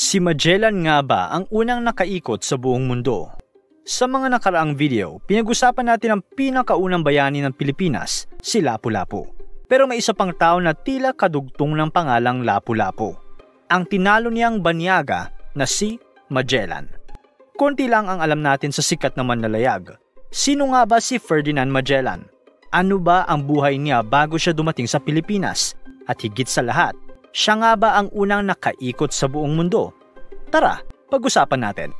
Si Magellan nga ba ang unang nakaikot sa buong mundo? Sa mga nakaraang video, pinag-usapan natin ang pinakaunang bayani ng Pilipinas, si Lapu-Lapu. Pero may isa pang tao na tila kadugtong ng pangalang Lapu-Lapu. Ang tinalo niyang banyaga na si Magellan. Konti lang ang alam natin sa sikat na manlalayag. Sino nga ba si Ferdinand Magellan? Ano ba ang buhay niya bago siya dumating sa Pilipinas? At higit sa lahat, siya nga ba ang unang nakaikot sa buong mundo? Tara, pag-usapan natin.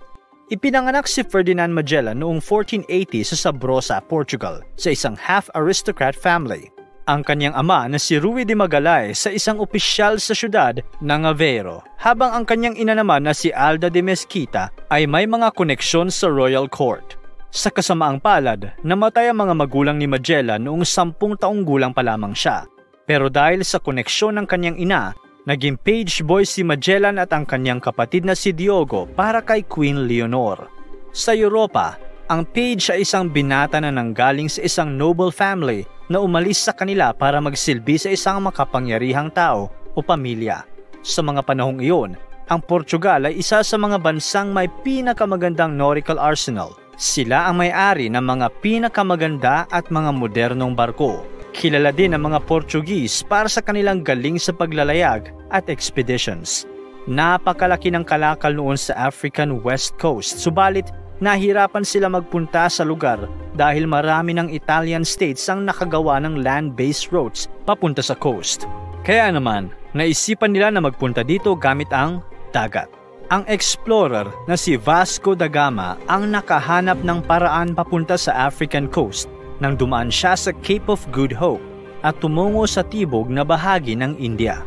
Ipinanganak si Ferdinand Magellan noong 1480 sa Sabrosa, Portugal, sa isang half-aristocrat family. Ang kanyang ama na si Ruy de Magalay sa isang opisyal sa syudad ng Aveiro, habang ang kanyang ina naman na si Alda de Mesquita ay may mga koneksyon sa royal court. Sa kasamaang palad, namatay ang mga magulang ni Magellan noong 10 taong gulang pa lamang siya. Pero dahil sa koneksyon ng kanyang ina, naging page boy si Magellan at ang kanyang kapatid na si Diogo para kay Queen Leonor. Sa Europa, ang page ay isang binata na nanggaling sa isang noble family na umalis sa kanila para magsilbi sa isang makapangyarihang tao o pamilya. Sa mga panahong iyon, ang Portugal ay isa sa mga bansang may pinakamagandang nautical arsenal. Sila ang may-ari ng mga pinakamaganda at mga modernong barko. Kilala din ang mga Portuguese para sa kanilang galing sa paglalayag at expeditions. Napakalaki ng kalakal noon sa African West Coast, subalit nahirapan sila magpunta sa lugar dahil marami ng Italian states ang nakagawa ng land-based routes papunta sa coast. Kaya naman, naisipan nila na magpunta dito gamit ang dagat. Ang explorer na si Vasco da Gama ang nakahanap ng paraan papunta sa African coast nang dumaan siya sa Cape of Good Hope at tumungo sa tibok na bahagi ng India.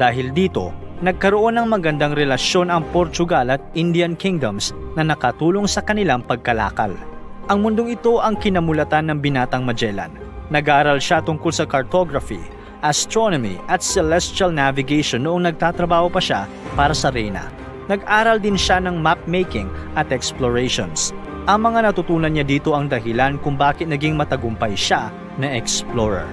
Dahil dito, nagkaroon ng magandang relasyon ang Portugal at Indian Kingdoms na nakatulong sa kanilang pagkalakal. Ang mundong ito ang kinamulatan ng binatang Magellan. Nag-aaral siya tungkol sa cartography, astronomy at celestial navigation noong nagtatrabaho pa siya para sa Reyna. Nag-aral din siya ng map-making at explorations. Ang mga natutunan niya dito ang dahilan kung bakit naging matagumpay siya na explorer.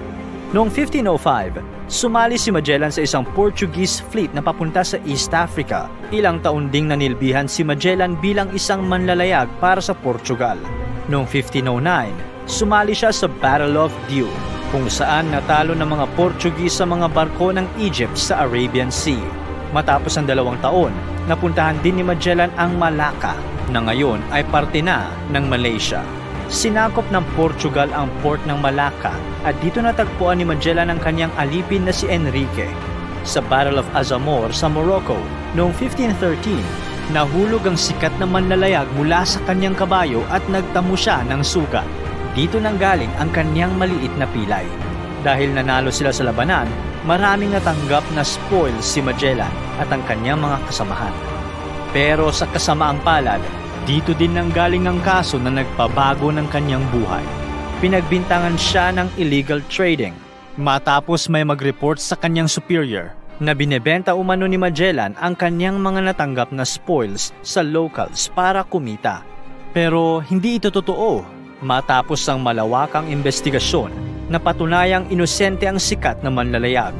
Noong 1505, sumali si Magellan sa isang Portuguese fleet na papunta sa East Africa. Ilang taon ding nanilbihan si Magellan bilang isang manlalayag para sa Portugal. Noong 1509, sumali siya sa Battle of Diu, kung saan natalo ng mga Portuguese sa mga barko ng Egypt sa Arabian Sea. Matapos ang 2 taon, napuntahan din ni Magellan ang Malacca, na ngayon ay parte na ng Malaysia. Sinakop ng Portugal ang port ng Malacca at dito natagpuan ni Magellan ang kanyang alipin na si Enrique. Sa Battle of Azamor sa Morocco noong 1513, nahulog ang sikat na manlalayag mula sa kanyang kabayo at nagtamo siya ng sugat. Dito nanggaling ang kanyang maliit na pilay. Dahil nanalo sila sa labanan, maraming natanggap na spoil si Magellan at ang kanyang mga kasamahan. Pero sa kasamaang palad, dito din nanggaling ang kaso na nagpabago ng kanyang buhay. Pinagbintangan siya ng illegal trading matapos may mag-report sa kanyang superior na binebenta umano ni Magellan ang kanyang mga natanggap na spoils sa locals para kumita. Pero hindi ito totoo. Matapos ang malawakang investigasyon, napatunayang inosente ang sikat na manlalayag.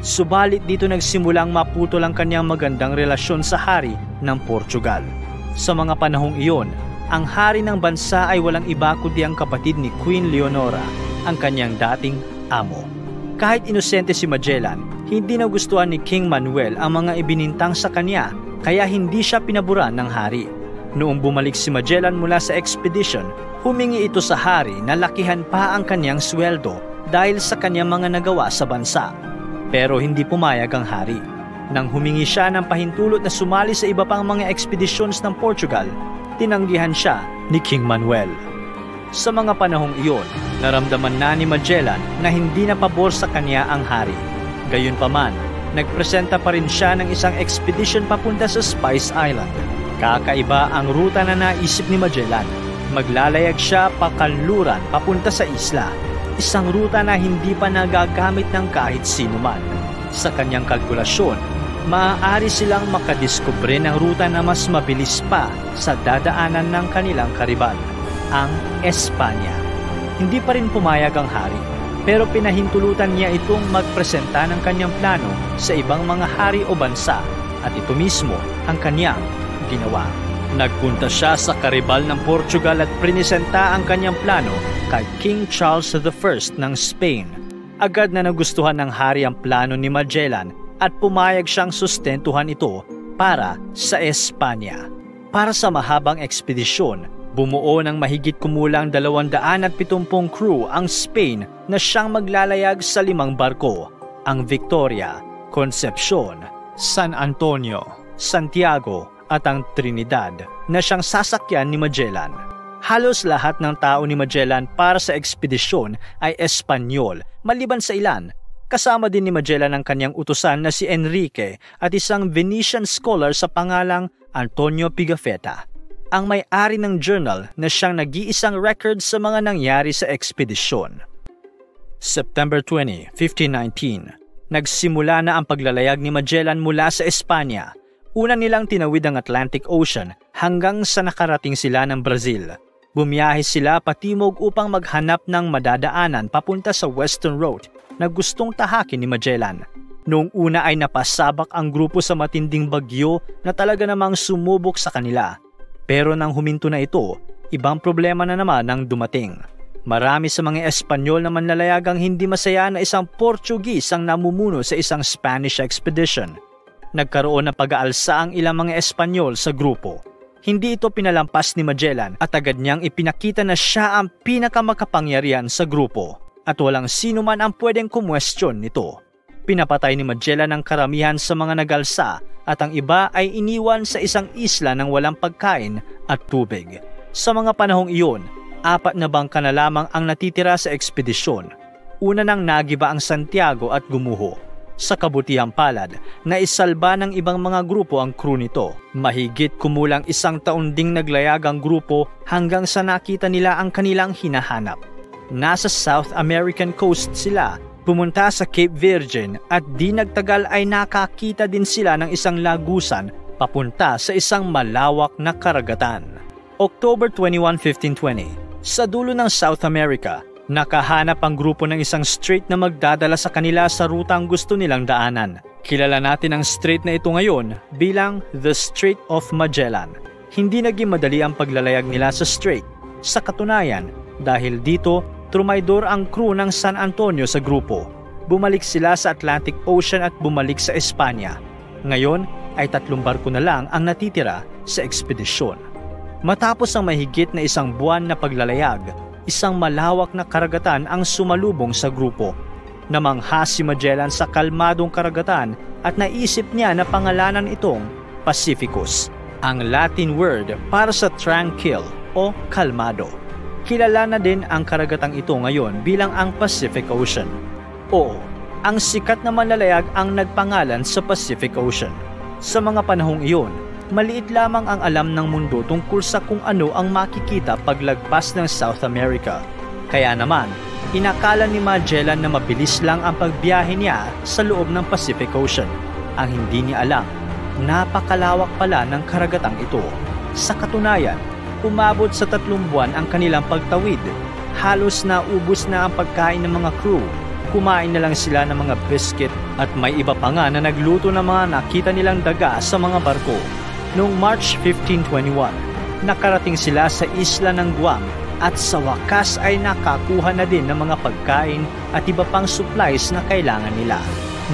Subalit dito nagsimulang maputol ang kanyang magandang relasyon sa hari ng Portugal. Sa mga panahong iyon, ang hari ng bansa ay walang iba kundi ang kapatid ni Queen Leonora, ang kanyang dating amo. Kahit inosente si Magellan, hindi nagustuhan ni King Manuel ang mga ibinintang sa kanya, kaya hindi siya pinaboran ng hari. Noong bumalik si Magellan mula sa expedition, humingi ito sa hari na lakihan pa ang kanyang sweldo dahil sa kanyang mga nagawa sa bansa. Pero hindi pumayag ang hari. Nang humingi siya ng pahintulot na sumali sa iba pang mga ekspedisyon ng Portugal, tinanggihan siya ni King Manuel. Sa mga panahong iyon, naramdaman na ni Magellan na hindi na pabor sa kanya ang hari. Gayunpaman, nagpresenta pa rin siya ng isang expedition papunta sa Spice Island. Kakaiba ang ruta na naisip ni Magellan. Maglalayag siya pakanluran papunta sa isla. Isang ruta na hindi pa nagagamit ng kahit sino man. Sa kanyang kalkulasyon, maaari silang makadiskubre ng ruta na mas mabilis pa sa dadaanan ng kanilang kariban, ang Espanya. Hindi pa rin pumayag ang hari, pero pinahintulutan niya itong magpresenta ng kanyang plano sa ibang mga hari o bansa at ito mismo ang kanyang ginawa. Nagpunta siya sa karibal ng Portugal at prinisenta ang kanyang plano kay King Charles I ng Spain. Agad na nagustuhan ng hari ang plano ni Magellan at pumayag siyang sustentuhan ito para sa Espanya. Para sa mahabang ekspedisyon, bumuo ng mahigit kumulang 270 crew ang Spain na siyang maglalayag sa 5 barko, ang Victoria, Concepcion, San Antonio, Santiago at ang Trinidad na siyang sasakyan ni Magellan. Halos lahat ng tao ni Magellan para sa ekspedisyon ay Espanyol, maliban sa ilan. Kasama din ni Magellan ang kanyang utusan na si Enrique at isang Venetian scholar sa pangalang Antonio Pigafetta, ang may-ari ng journal na siyang nag-iisang record sa mga nangyari sa ekspedisyon. September 20, 1519, nagsimula na ang paglalayag ni Magellan mula sa Espanya. Una nilang tinawid ang Atlantic Ocean hanggang sa nakarating sila ng Brazil. Bumiyahe sila patimog upang maghanap ng madadaanan papunta sa Western Road na gustong tahakin ni Magellan. Noong una ay napasabak ang grupo sa matinding bagyo na talaga namang sumubok sa kanila. Pero nang huminto na ito, ibang problema na naman ang dumating. Marami sa mga Espanyol na manlalayagang hindi masaya na isang Portuguese ang namumuno sa isang Spanish expedition. Nagkaroon ng pag-aalsa ang ilang mga Espanyol sa grupo. Hindi ito pinalampas ni Magellan at agad niyang ipinakita na siya ang pinakamakapangyarihan sa grupo at walang sino man ang pwedeng kumwestiyon nito. Pinapatay ni Magellan ang karamihan sa mga nagalsa at ang iba ay iniwan sa isang isla ng walang pagkain at tubig. Sa mga panahong iyon, 4 na bangka na lamang ang natitira sa ekspedisyon. Una nang nagiba ang Santiago at gumuho. Sa kabutihang palad, naisalba ng ibang mga grupo ang crew nito. Mahigit kumulang 1 taon ding naglayag ang grupo hanggang sa nakita nila ang kanilang hinahanap. Nasa South American coast sila, pumunta sa Cape Virgin at di nagtagal ay nakakita din sila ng isang lagusan papunta sa isang malawak na karagatan. October 21, 1520, sa dulo ng South America, nakahanap ang grupo ng isang strait na magdadala sa kanila sa rutang gusto nilang daanan. Kilala natin ang strait na ito ngayon bilang The Strait of Magellan. Hindi naging madali ang paglalayag nila sa strait. Sa katunayan, dahil dito, trumaydor ang crew ng San Antonio sa grupo. Bumalik sila sa Atlantic Ocean at bumalik sa Espanya. Ngayon ay 3 barko na lang ang natitira sa ekspedisyon. Matapos ang mahigit na 1 buwan na paglalayag, isang malawak na karagatan ang sumalubong sa grupo. Namangha si Magellan sa kalmadong karagatan at naisip niya na pangalanan itong Pacificus, ang Latin word para sa tranquil o kalmado. Kilala na din ang karagatang ito ngayon bilang ang Pacific Ocean. Oo, ang sikat na manlalayag ang nagpangalan sa Pacific Ocean. Sa mga panahong iyon, maliit lamang ang alam ng mundo tungkol sa kung ano ang makikita paglagpas ng South America. Kaya naman, inakala ni Magellan na mabilis lang ang pagbiyahe niya sa loob ng Pacific Ocean. Ang hindi niya alam, napakalawak pala ng karagatang ito. Sa katunayan, umabot sa 3 buwan ang kanilang pagtawid. Halos naubos na ang pagkain ng mga crew. Kumain na lang sila ng mga biscuit at may iba pa nga na nagluto ng mga nakita nilang daga sa mga barko. Noong March 1521, nakarating sila sa isla ng Guam at sa wakas ay nakakuha na din ng mga pagkain at iba pang supplies na kailangan nila.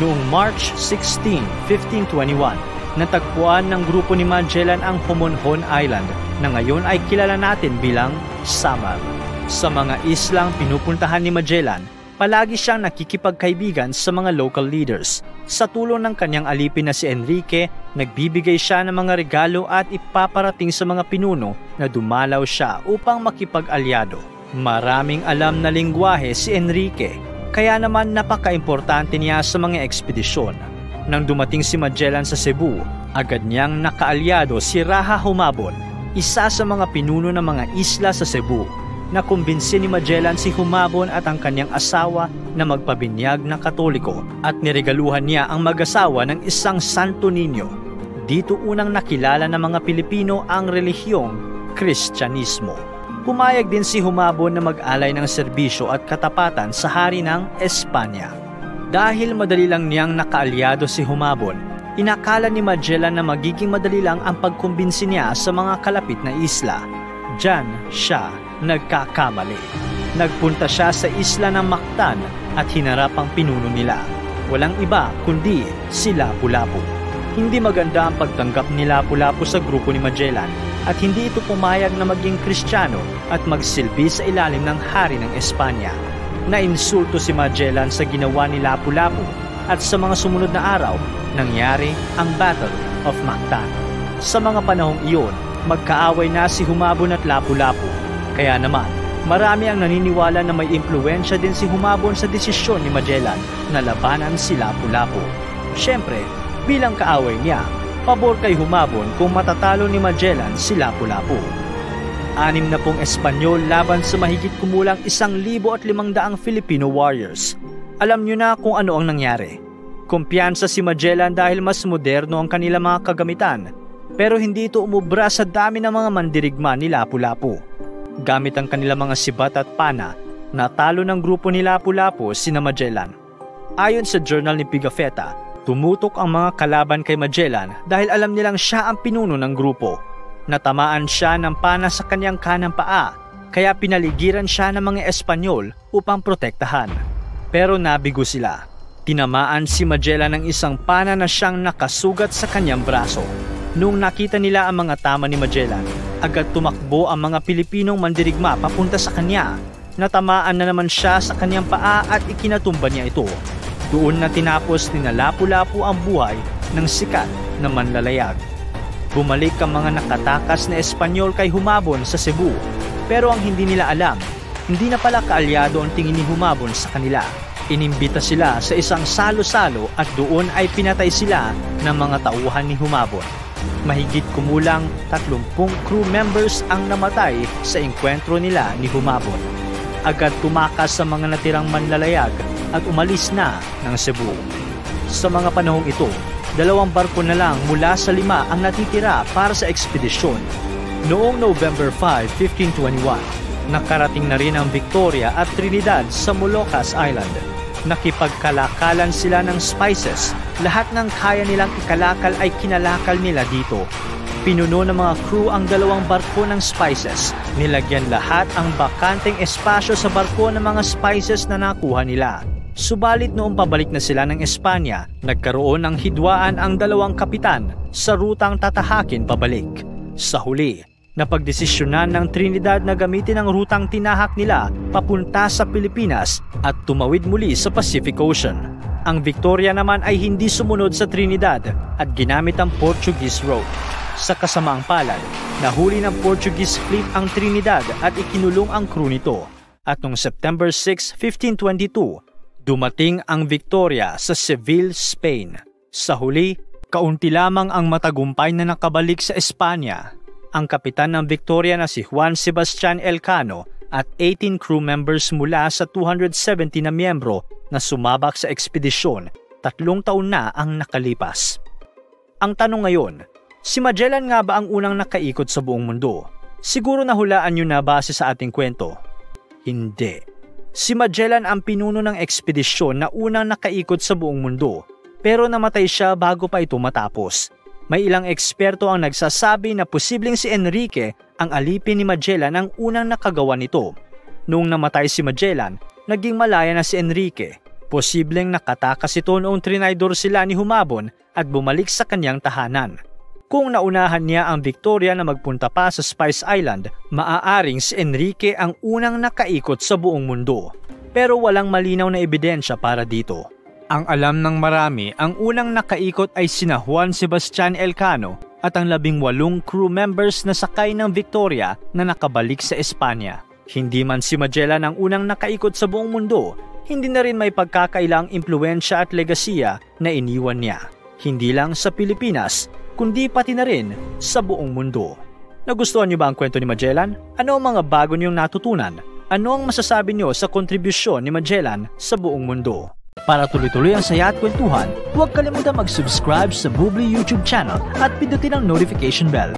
Noong March 16, 1521, natagpuan ng grupo ni Magellan ang Homonhon Island na ngayon ay kilala natin bilang Samar. Sa mga islang pinupuntahan ni Magellan, palagi siyang nakikipagkaibigan sa mga local leaders. Sa tulong ng kanyang alipin na si Enrique, nagbibigay siya ng mga regalo at ipaparating sa mga pinuno na dumalaw siya upang makipag-alyado. Maraming alam na lingwahe si Enrique, kaya naman napaka-importante niya sa mga ekspedisyon. Nang dumating si Magellan sa Cebu, agad niyang nakaalyado si Raha Humabon, isa sa mga pinuno ng mga isla sa Cebu. Nakumbinsi ni Magellan si Humabon at ang kanyang asawa na magpabinyag na Katoliko at niregaluhan niya ang mag-asawa ng isang Santo Niño. Dito unang nakilala ng mga Pilipino ang relihiyong Kristyanismo. Pumayag din si Humabon na mag-alay ng serbisyo at katapatan sa hari ng Espanya. Dahil madali lang niyang nakaalyado si Humabon, Inakala ni Magellan na magiging madali lang ang pagkumbinsi niya sa mga kalapit na isla. Diyan siya nagkakamali. Nagpunta siya sa isla ng Mactan at hinarap ang pinuno nila. Walang iba kundi si Lapu-Lapu. Hindi maganda ang pagtanggap ni Lapu-Lapu sa grupo ni Magellan at hindi ito pumayag na maging Kristiyano at magsilbi sa ilalim ng hari ng Espanya. Nainsulto si Magellan sa ginawa ni Lapu-Lapu at sa mga sumunod na araw, nangyari ang Battle of Mactan. Sa mga panahong iyon, magkaaway na si Humabon at Lapu-Lapu. Kaya naman, marami ang naniniwala na may impluwensya din si Humabon sa desisyon ni Magellan na labanan si Lapu-Lapu. Siyempre, bilang kaaway niya, pabor kay Humabon kung matatalo ni Magellan si Lapu-Lapu. 60 Espanyol laban sa mahigit kumulang 1,500 Filipino warriors. Alam nyo na kung ano ang nangyari. Kumpiyansa si Magellan dahil mas moderno ang kanilang mga kagamitan, pero hindi ito umubra sa dami ng mga mandirigma ni Lapu-Lapu. Gamit ang kanilang mga sibat at pana, natalo ng grupo ni Lapu-Lapu sina Magellan. Ayon sa journal ni Pigafetta, tumutok ang mga kalaban kay Magellan dahil alam nilang siya ang pinuno ng grupo. Natamaan siya ng pana sa kanyang kanang paa, kaya pinaligiran siya ng mga Espanyol upang protektahan. Pero nabigo sila. Tinamaan si Magellan ng isang pana na siyang nakasugat sa kanyang braso. Noong nakita nila ang mga tama ni Magellan, agad tumakbo ang mga Pilipinong mandirigma papunta sa kanya. Natamaan na naman siya sa kanyang paa at ikinatumba niya ito. Doon na tinapos ni Lapu-Lapu ang buhay ng sikat na manlalayag. Bumalik ang mga nakatakas na Espanyol kay Humabon sa Cebu, pero ang hindi nila alam, hindi na pala kaalyado ang tingin ni Humabon sa kanila. Inimbita sila sa isang salo-salo at doon ay pinatay sila ng mga tauhan ni Humabon. Mahigit kumulang 30 crew members ang namatay sa engkwentro nila ni Humabon. Agad tumakas sa mga natirang manlalayag at umalis na ng Cebu. Sa mga panahong ito, 2 barko na lang mula sa 5 ang natitira para sa ekspedisyon. Noong November 5, 1521, nakarating na rin ang Victoria at Trinidad sa Moluccas Island. Nakipagkalakalan sila ng spices. Lahat ng kaya nilang ikalakal ay kinalakal nila dito. Pinuno ng mga crew ang 2 barko ng spices. Nilagyan lahat ang bakanteng espasyo sa barko ng mga spices na nakuha nila. Subalit noong pabalik na sila ng Espanya, nagkaroon ng hidwaan ang 2 kapitan sa rutang tatahakin pabalik. Sa huli, napagdesisyonan ng Trinidad na gamitin ang rutang tinahak nila papunta sa Pilipinas at tumawid muli sa Pacific Ocean. Ang Victoria naman ay hindi sumunod sa Trinidad at ginamit ang Portuguese road. Sa kasamaang palad, nahuli ng Portuguese fleet ang Trinidad at ikinulong ang crew nito. At noong September 6, 1522, dumating ang Victoria sa Seville, Spain. Sa huli, kaunti lamang ang matagumpay na nakabalik sa Espanya. Ang kapitan ng Victoria na si Juan Sebastian Elcano at 18 crew members mula sa 270 na miyembro na sumabak sa ekspedisyon, 3 taon na ang nakalipas. Ang tanong ngayon, si Magellan nga ba ang unang nakaikot sa buong mundo? Siguro nahulaan nyo na base sa ating kwento. Hindi. Si Magellan ang pinuno ng ekspedisyon na unang nakaikot sa buong mundo, pero namatay siya bago pa ito matapos. May ilang eksperto ang nagsasabi na posibleng si Enrique ang alipin ni Magellan ang unang nakagawa nito. Noong namatay si Magellan, naging malaya na si Enrique. Posibleng nakatakas ito noong trinaydor sila ni Humabon at bumalik sa kanyang tahanan. Kung naunahan niya ang Victoria na magpunta pa sa Spice Island, maaaring si Enrique ang unang nakaikot sa buong mundo. Pero walang malinaw na ebidensya para dito. Ang alam ng marami, ang unang nakaikot ay sina Juan Sebastian Elcano at ang 18 crew members na sakay ng Victoria na nakabalik sa Espanya. Hindi man si Magellan ang unang nakaikot sa buong mundo, hindi na rin may pagkakailang impluwensya at legasiya na iniwan niya. Hindi lang sa Pilipinas, kundi pati na rin sa buong mundo. Nagustuhan niyo ba ang kwento ni Magellan? Ano ang mga bago niyong natutunan? Ano ang masasabi niyo sa kontribusyon ni Magellan sa buong mundo? Para tuloy-tuloy ang saya at kwentuhan, huwag kalimutan mag-subscribe sa Bubbly YouTube channel at pindutin ang notification bell.